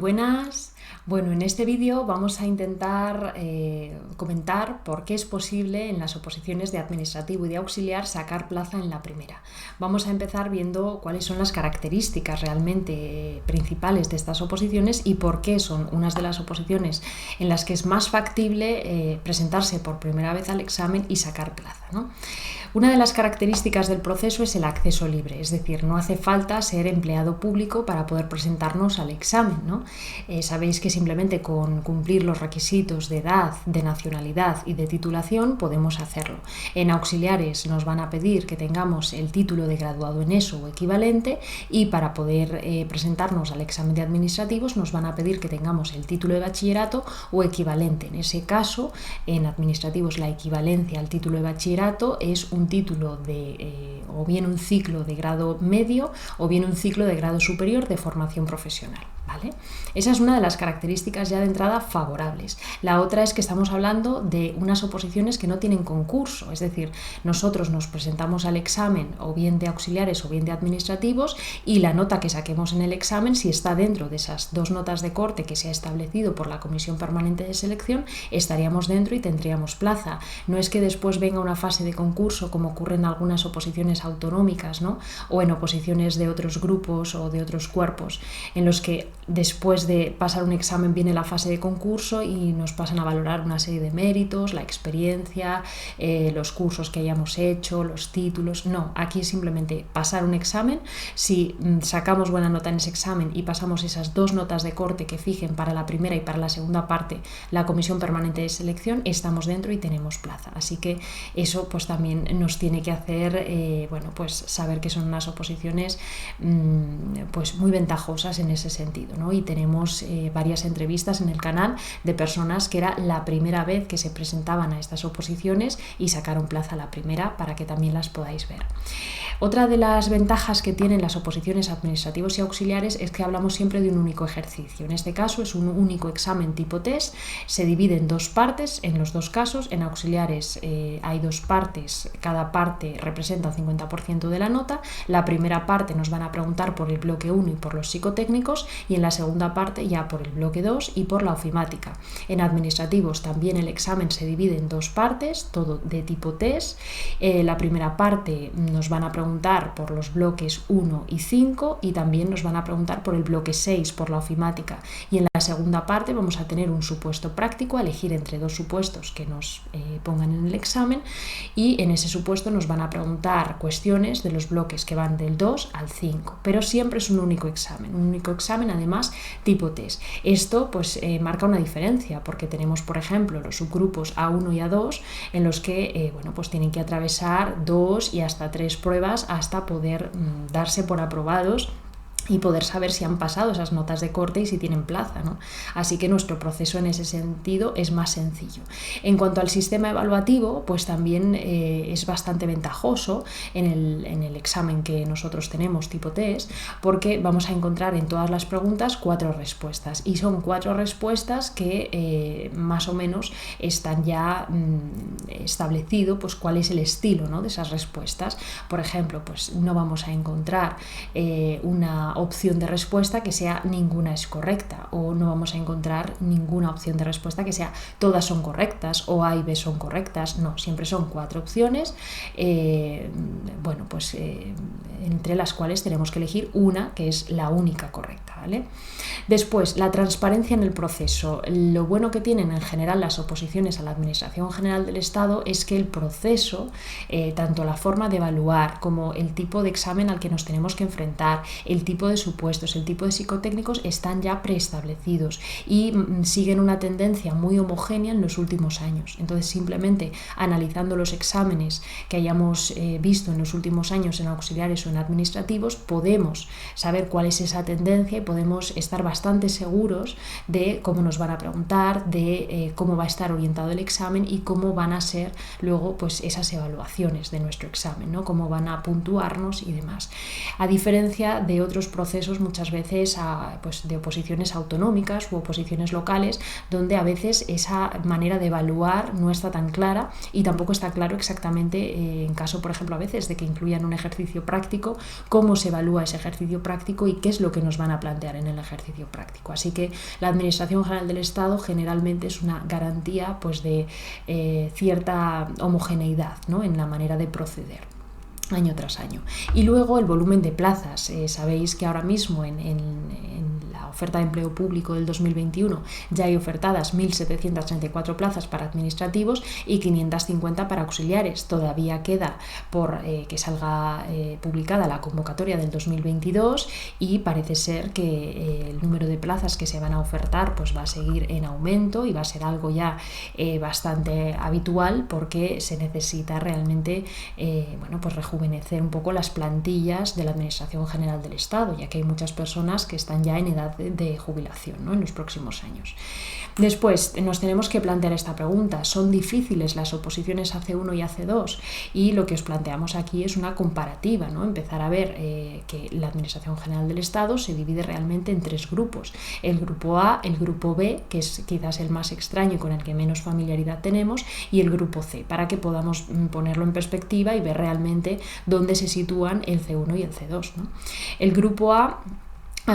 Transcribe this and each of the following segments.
buenas. Bueno, en este vídeo vamos a intentar comentar por qué es posible en las oposiciones de administrativo y de auxiliar sacar plaza en la primera. Vamos a empezar viendo cuáles son las características realmente principales de estas oposiciones y por qué son unas de las oposiciones en las que es más factible presentarse por primera vez al examen y sacar plaza, ¿no? Una de las características del proceso es el acceso libre, es decir, no hace falta ser empleado público para poder presentarnos al examen, ¿no? Sabéis que simplemente con cumplir los requisitos de edad, de nacionalidad y de titulación podemos hacerlo. En auxiliares nos van a pedir que tengamos el título de graduado en ESO o equivalente, y para poder presentarnos al examen de administrativos nos van a pedir que tengamos el título de bachillerato o equivalente. En ese caso, en administrativos la equivalencia al título de bachillerato es un título de o bien un ciclo de grado medio o bien un ciclo de grado superior de formación profesional, ¿vale? Esa es una de las características ya de entrada favorables. La otra es que estamos hablando de unas oposiciones que no tienen concurso, es decir, nosotros nos presentamos al examen o bien de auxiliares o bien de administrativos, y la nota que saquemos en el examen, si está dentro de esas dos notas de corte que se ha establecido por la Comisión Permanente de Selección, estaríamos dentro y tendríamos plaza. No es que después venga una fase de concurso como ocurre en algunas oposiciones autonómicas, ¿no? O en oposiciones de otros grupos o de otros cuerpos, en los que después de pasar un examen viene la fase de concurso y nos pasan a valorar una serie de méritos, la experiencia, los cursos que hayamos hecho, los títulos. No, aquí es simplemente pasar un examen. Si sacamos buena nota en ese examen y pasamos esas dos notas de corte que fijen para la primera y para la segunda parte la Comisión Permanente de Selección, estamos dentro y tenemos plaza. Así que eso pues también nos tiene que hacer pues saber que son unas oposiciones pues muy ventajosas en ese sentido, ¿no? Y tenemos varias entrevistas en el canal de personas que era la primera vez que se presentaban a estas oposiciones y sacaron plaza a la primera, para que también las podáis ver. Otra de las ventajas que tienen las oposiciones administrativos y auxiliares es que hablamos siempre de un único ejercicio. En este caso es un único examen tipo test, se divide en dos partes en los dos casos. En auxiliares hay dos partes, cada parte representa un 50% de la nota. La primera parte nos van a preguntar por el bloque 1 y por los psicotécnicos, y en la segunda parte ya por el bloque 2 y por la ofimática. En administrativos también el examen se divide en dos partes, todo de tipo test. La primera parte nos van a preguntar por los bloques 1 y 5, y también nos van a preguntar por el bloque 6, por la ofimática. Y en la segunda parte vamos a tener un supuesto práctico, a elegir entre dos supuestos que nos pongan en el examen, y en ese supuesto nos van a preguntar cuestiones de los bloques que van del 2 al 5, pero siempre es un único examen además tipo test. Esto pues marca una diferencia, porque tenemos, por ejemplo, los subgrupos A1 y A2 en los que pues tienen que atravesar 2 y hasta 3 pruebas hasta poder darse por aprobados y poder saber si han pasado esas notas de corte y si tienen plaza, ¿no? Así que nuestro proceso en ese sentido es más sencillo. En cuanto al sistema evaluativo, pues también es bastante ventajoso en el examen que nosotros tenemos tipo test, porque vamos a encontrar en todas las preguntas 4 respuestas, y son 4 respuestas que más o menos están ya establecido pues cuál es el estilo, ¿no?, de esas respuestas. Por ejemplo, pues no vamos a encontrar una opción de respuesta que sea ninguna es correcta, o no vamos a encontrar ninguna opción de respuesta que sea todas son correctas o A y B son correctas. No, siempre son 4 opciones, entre las cuales tenemos que elegir una que es la única correcta, ¿vale? Después, la transparencia en el proceso. Lo bueno que tienen en general las oposiciones a la Administración General del Estado es que el proceso, tanto la forma de evaluar como el tipo de examen al que nos tenemos que enfrentar, el tipo de supuestos, el tipo de psicotécnicos, están ya preestablecidos y siguen una tendencia muy homogénea en los últimos años. Entonces, simplemente analizando los exámenes que hayamos visto en los últimos años en auxiliares o en administrativos, podemos saber cuál es esa tendencia y podemos estar bastante seguros de cómo nos van a preguntar, de cómo va a estar orientado el examen y cómo van a ser luego pues esas evaluaciones de nuestro examen, ¿no?, cómo van a puntuarnos y demás. A diferencia de otros procesos muchas veces de oposiciones autonómicas u oposiciones locales, donde a veces esa manera de evaluar no está tan clara y tampoco está claro exactamente en caso, por ejemplo, a veces de que incluyan un ejercicio práctico práctico, cómo se evalúa ese ejercicio práctico y qué es lo que nos van a plantear en el ejercicio práctico. Así que la Administración General del Estado generalmente es una garantía pues, de cierta homogeneidad, ¿no?, en la manera de proceder año tras año. Y luego el volumen de plazas. Sabéis que ahora mismo en la oferta de empleo público del 2021 ya hay ofertadas 1.734 plazas para administrativos y 550 para auxiliares. Todavía queda por que salga publicada la convocatoria del 2022 y parece ser que el número de plazas que se van a ofertar pues va a seguir en aumento y va a ser algo ya bastante habitual, porque se necesita realmente bueno, pues rejuvenecer un poco las plantillas de la Administración General del Estado, ya que hay muchas personas que están ya en edad de jubilación, ¿no?, en los próximos años. Después nos tenemos que plantear esta pregunta: ¿son difíciles las oposiciones a C1 y a C2? Y lo que os planteamos aquí es una comparativa, ¿no? Empezar a ver que la Administración General del Estado se divide realmente en tres grupos: el grupo A, el grupo B, que es quizás el más extraño y con el que menos familiaridad tenemos, y el grupo C, para que podamos ponerlo en perspectiva y ver realmente dónde se sitúan el C1 y el C2, ¿no? El grupo A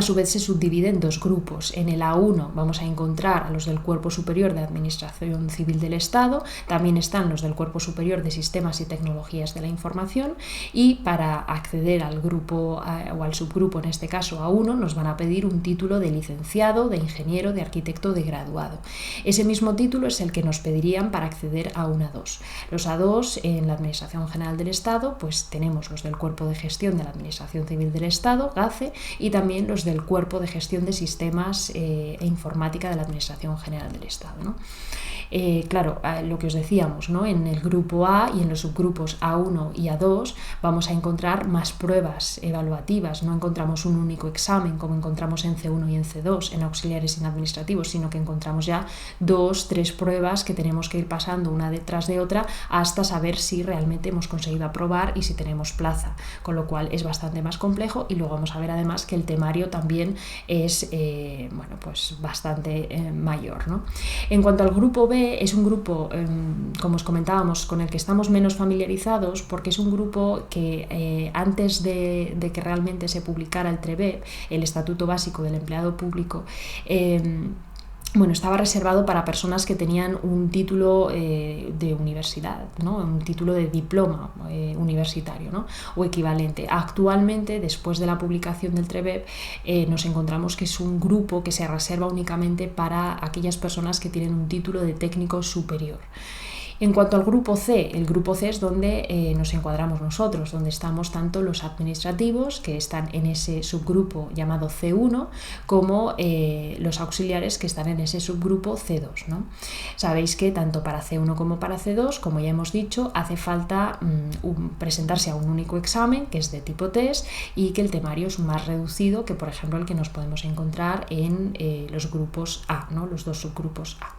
su vez se subdivide en dos grupos. En el A1 vamos a encontrar a los del Cuerpo Superior de Administración Civil del Estado, también están los del Cuerpo Superior de Sistemas y Tecnologías de la Información, y para acceder al grupo o al subgrupo, en este caso A1, nos van a pedir un título de licenciado, de ingeniero, de arquitecto, de graduado. Ese mismo título es el que nos pedirían para acceder a un A2. Los A2 en la Administración General del Estado, pues tenemos los del Cuerpo de Gestión de la Administración Civil del Estado, GACE, y también los del Cuerpo de Gestión de Sistemas e Informática de la Administración General del Estado, ¿no? Claro, lo que os decíamos, ¿no? En el grupo A y en los subgrupos A1 y A2 vamos a encontrar más pruebas evaluativas. No encontramos un único examen como encontramos en C1 y en C2, en auxiliares y en administrativos, sino que encontramos ya 2, 3 pruebas que tenemos que ir pasando una detrás de otra hasta saber si realmente hemos conseguido aprobar y si tenemos plaza, con lo cual es bastante más complejo. Y luego vamos a ver además que el temario también es bueno, pues bastante mayor, ¿no? En cuanto al grupo B, es un grupo, como os comentábamos, con el que estamos menos familiarizados, porque es un grupo que antes de que realmente se publicara el TREBEP, el Estatuto Básico del Empleado Público, bueno, estaba reservado para personas que tenían un título de universidad, ¿no?, un título de diploma universitario, ¿no?, o equivalente. Actualmente, después de la publicación del TREBEP, nos encontramos que es un grupo que se reserva únicamente para aquellas personas que tienen un título de técnico superior. En cuanto al grupo C, el grupo C es donde nos encuadramos nosotros, donde estamos tanto los administrativos, que están en ese subgrupo llamado C1, como los auxiliares, que están en ese subgrupo C2, ¿no? Sabéis que tanto para C1 como para C2, como ya hemos dicho, hace falta presentarse a un único examen, que es de tipo test, y que el temario es más reducido que, por ejemplo, el que nos podemos encontrar en los grupos A, ¿no?, los dos subgrupos A.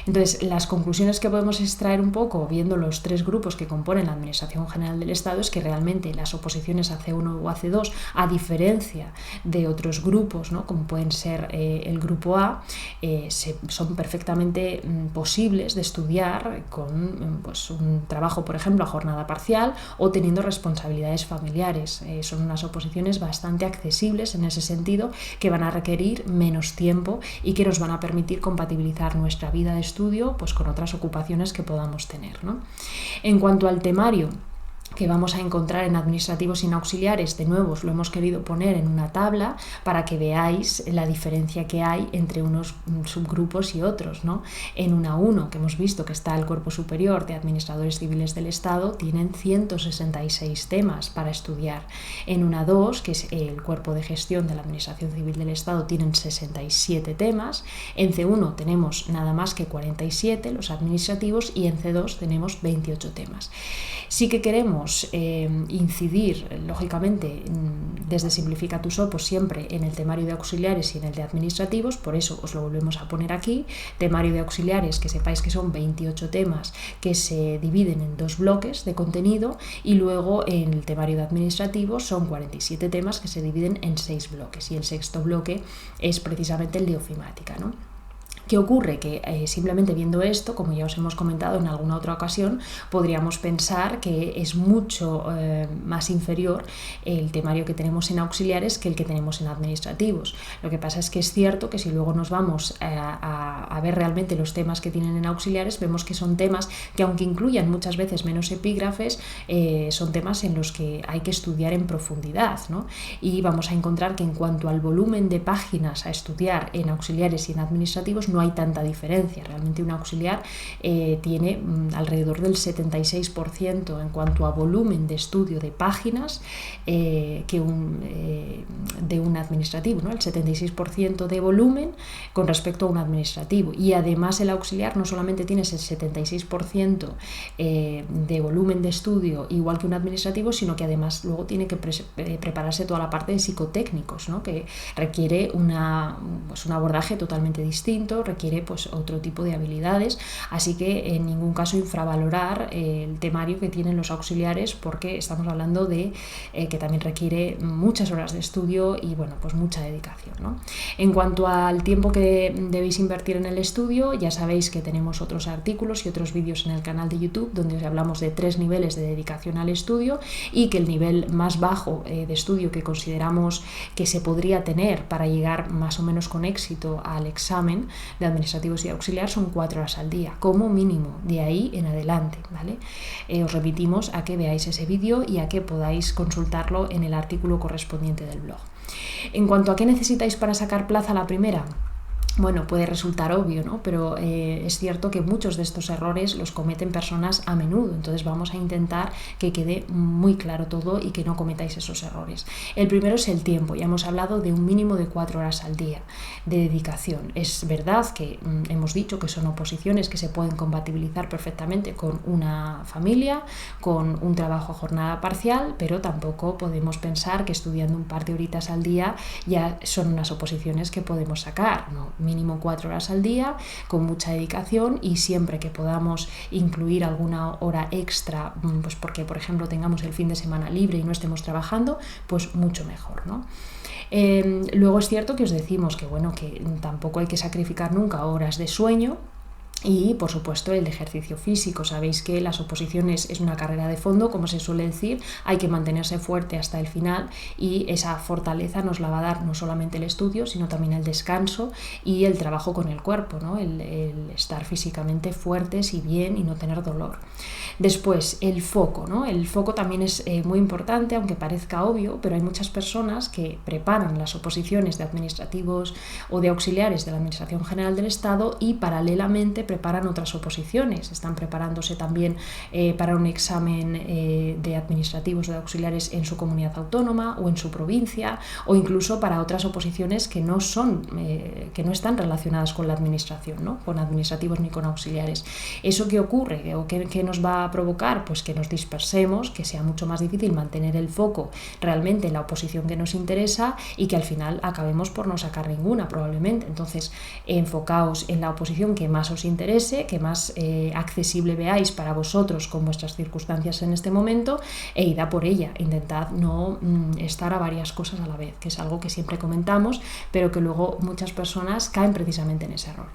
Entonces, las conclusiones que podemos extraer un poco viendo los tres grupos que componen la Administración General del Estado es que realmente las oposiciones a C1 o a C2, a diferencia de otros grupos, ¿no?, como pueden ser el grupo A, son perfectamente posibles de estudiar con pues, un trabajo, por ejemplo, a jornada parcial o teniendo responsabilidades familiares. Son unas oposiciones bastante accesibles en ese sentido, que van a requerir menos tiempo y que nos van a permitir compatibilizar nuestra vida de estudio pues con otras ocupaciones que podamos tener, ¿no? En cuanto al temario que vamos a encontrar en administrativos y en auxiliares, de nuevo os lo hemos querido poner en una tabla para que veáis la diferencia que hay entre unos subgrupos y otros, ¿no? En una 1, que hemos visto que está el Cuerpo Superior de Administradores Civiles del Estado, tienen 166 temas para estudiar. En una 2, que es el Cuerpo de Gestión de la Administración Civil del Estado, tienen 67 temas. En C1 tenemos nada más que 47, los administrativos, y en C2 tenemos 28 temas. Sí que queremos incidir, lógicamente, desde Simplifica tus OPOS siempre en el temario de auxiliares y en el de administrativos, por eso os lo volvemos a poner aquí. Temario de auxiliares, que sepáis que son 28 temas que se dividen en 2 bloques de contenido, y luego en el temario de administrativos son 47 temas que se dividen en 6 bloques, y el sexto bloque es precisamente el de ofimática, ¿no? ¿Qué ocurre? Que simplemente viendo esto, como ya os hemos comentado en alguna otra ocasión, podríamos pensar que es mucho más inferior el temario que tenemos en auxiliares que el que tenemos en administrativos. Lo que pasa es que es cierto que si luego nos vamos a ver realmente los temas que tienen en auxiliares, vemos que son temas que, aunque incluyan muchas veces menos epígrafes, son temas en los que hay que estudiar en profundidad, ¿no? Y vamos a encontrar que en cuanto al volumen de páginas a estudiar en auxiliares y en administrativos no hay tanta diferencia. Realmente un auxiliar tiene alrededor del 76% en cuanto a volumen de estudio de páginas de un administrativo, ¿no? El 76% de volumen con respecto a un administrativo. Y además el auxiliar no solamente tiene ese 76% de volumen de estudio igual que un administrativo, sino que además luego tiene que prepararse toda la parte de psicotécnicos, ¿no? Que requiere un abordaje totalmente distinto, requiere pues otro tipo de habilidades, así que en ningún caso infravalorar el temario que tienen los auxiliares, porque estamos hablando de que también requiere muchas horas de estudio y bueno, pues mucha dedicación, ¿no? En cuanto al tiempo que debéis invertir en el estudio, ya sabéis que tenemos otros artículos y otros vídeos en el canal de YouTube donde os hablamos de 3 niveles de dedicación al estudio, y que el nivel más bajo de estudio que consideramos que se podría tener para llegar más o menos con éxito al examen de administrativos y auxiliar son 4 horas al día, como mínimo, de ahí en adelante, ¿vale? Os remitimos a que veáis ese vídeo y a que podáis consultarlo en el artículo correspondiente del blog. En cuanto a qué necesitáis para sacar plaza a la primera, bueno, puede resultar obvio, ¿no? Pero es cierto que muchos de estos errores los cometen personas a menudo, entonces vamos a intentar que quede muy claro todo y que no cometáis esos errores. El primero es el tiempo. Ya hemos hablado de un mínimo de 4 horas al día de dedicación. Es verdad que hemos dicho que son oposiciones que se pueden compatibilizar perfectamente con una familia, con un trabajo a jornada parcial, pero tampoco podemos pensar que estudiando un par de horitas al día ya son unas oposiciones que podemos sacar, ¿no? Mínimo 4 horas al día, con mucha dedicación, y siempre que podamos incluir alguna hora extra, pues porque por ejemplo tengamos el fin de semana libre y no estemos trabajando, pues mucho mejor, ¿no? Luego es cierto que os decimos que bueno, que tampoco hay que sacrificar nunca horas de sueño. Y, por supuesto, el ejercicio físico. Sabéis que las oposiciones es una carrera de fondo, como se suele decir, hay que mantenerse fuerte hasta el final, y esa fortaleza nos la va a dar no solamente el estudio, sino también el descanso y el trabajo con el cuerpo, ¿no? El estar físicamente fuertes y bien y no tener dolor. Después, el foco, ¿no? El foco también es muy importante, aunque parezca obvio, pero hay muchas personas que preparan las oposiciones de administrativos o de auxiliares de la Administración General del Estado y paralelamente preparan otras oposiciones. Están preparándose también para un examen de administrativos o de auxiliares en su comunidad autónoma o en su provincia, o incluso para otras oposiciones que no están relacionadas con la administración, ¿no? Con administrativos ni con auxiliares. ¿Eso qué ocurre? ¿O qué nos va a provocar? Pues que nos dispersemos, que sea mucho más difícil mantener el foco realmente en la oposición que nos interesa y que al final acabemos por no sacar ninguna probablemente. Entonces, enfocaos en la oposición que más os interese, que más accesible veáis para vosotros con vuestras circunstancias en este momento, e id a por ella. Intentad no estar a varias cosas a la vez, que es algo que siempre comentamos, pero que luego muchas personas caen precisamente en ese error.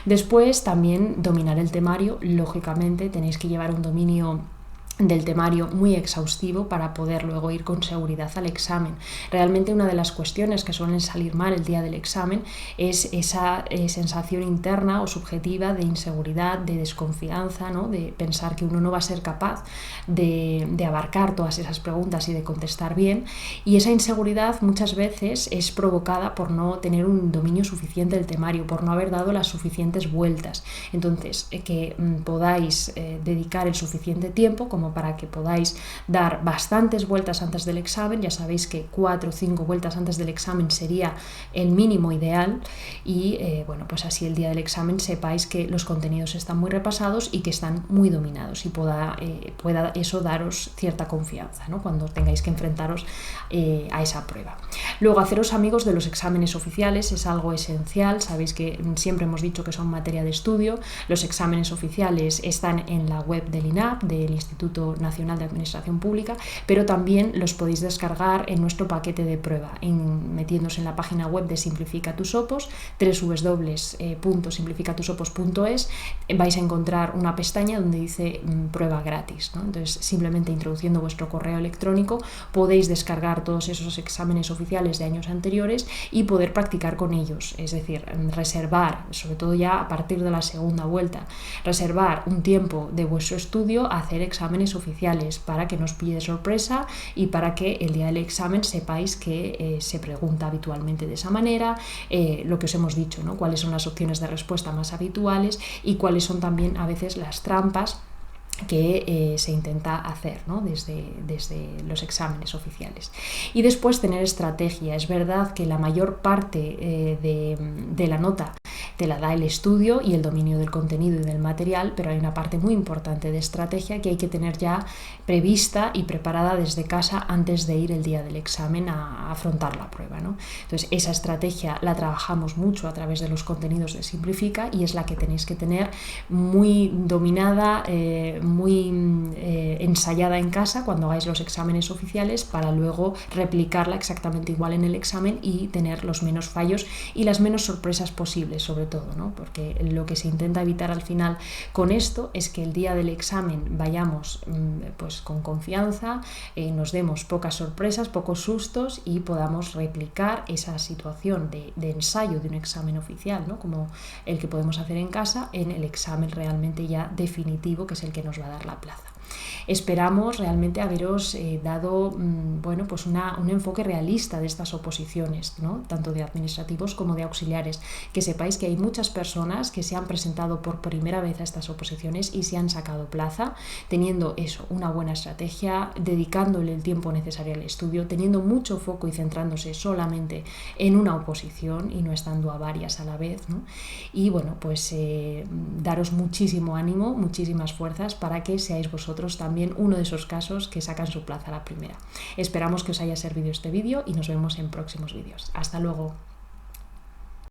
Después, también dominar el temario. Lógicamente tenéis que llevar un dominio del temario muy exhaustivo para poder luego ir con seguridad al examen. Realmente una de las cuestiones que suelen salir mal el día del examen es esa sensación interna o subjetiva de inseguridad, de desconfianza, ¿no? De pensar que uno no va a ser capaz de abarcar todas esas preguntas y de contestar bien, y esa inseguridad muchas veces es provocada por no tener un dominio suficiente del temario, por no haber dado las suficientes vueltas. Entonces, que podáis dedicar el suficiente tiempo como para que podáis dar bastantes vueltas antes del examen. Ya sabéis que 4 o 5 vueltas antes del examen sería el mínimo ideal, y bueno, pues así el día del examen sepáis que los contenidos están muy repasados y que están muy dominados, y pueda eso daros cierta confianza, ¿no? Cuando tengáis que enfrentaros a esa prueba. Luego, haceros amigos de los exámenes oficiales es algo esencial. Sabéis que siempre hemos dicho que son materia de estudio. Los exámenes oficiales están en la web del INAP, del Instituto Instituto Nacional de Administración Pública, pero también los podéis descargar en nuestro paquete de prueba, metiéndose en la página web de Simplifica tus Opos, www.simplificatusopos.es, vais a encontrar una pestaña donde dice prueba gratis, ¿no? Entonces, simplemente introduciendo vuestro correo electrónico podéis descargar todos esos exámenes oficiales de años anteriores y poder practicar con ellos, es decir, reservar, sobre todo ya a partir de la segunda vuelta, reservar un tiempo de vuestro estudio a hacer exámenes oficiales para que no os pille de sorpresa y para que el día del examen sepáis que se pregunta habitualmente de esa manera, lo que os hemos dicho, ¿no? Cuáles son las opciones de respuesta más habituales y cuáles son también a veces las trampas que se intenta hacer, ¿no? desde los exámenes oficiales. Y después tener estrategia. Es verdad que la mayor parte de la nota te la da el estudio y el dominio del contenido y del material, pero hay una parte muy importante de estrategia que hay que tener ya prevista y preparada desde casa antes de ir el día del examen a afrontar la prueba, ¿no? Entonces, esa estrategia la trabajamos mucho a través de los contenidos de Simplifica y es la que tenéis que tener muy dominada, muy ensayada en casa cuando hagáis los exámenes oficiales, para luego replicarla exactamente igual en el examen y tener los menos fallos y las menos sorpresas posibles, sobre todo, ¿no? Porque lo que se intenta evitar al final con esto es que el día del examen vayamos pues con confianza, nos demos pocas sorpresas, pocos sustos y podamos replicar esa situación de ensayo de un examen oficial, ¿no? Como el que podemos hacer en casa, en el examen realmente ya definitivo, que es el que nos va a dar la plaza. Esperamos realmente haberos dado bueno, pues un enfoque realista de estas oposiciones, ¿no? Tanto de administrativos como de auxiliares, que sepáis que hay muchas personas que se han presentado por primera vez a estas oposiciones y se han sacado plaza, teniendo eso, una buena estrategia, dedicándole el tiempo necesario al estudio, teniendo mucho foco y centrándose solamente en una oposición y no estando a varias a la vez, ¿no? Y bueno, pues daros muchísimo ánimo, muchísimas fuerzas para que seáis vosotros también uno de esos casos que sacan su plaza a la primera. Esperamos que os haya servido este vídeo y nos vemos en próximos vídeos. Hasta luego.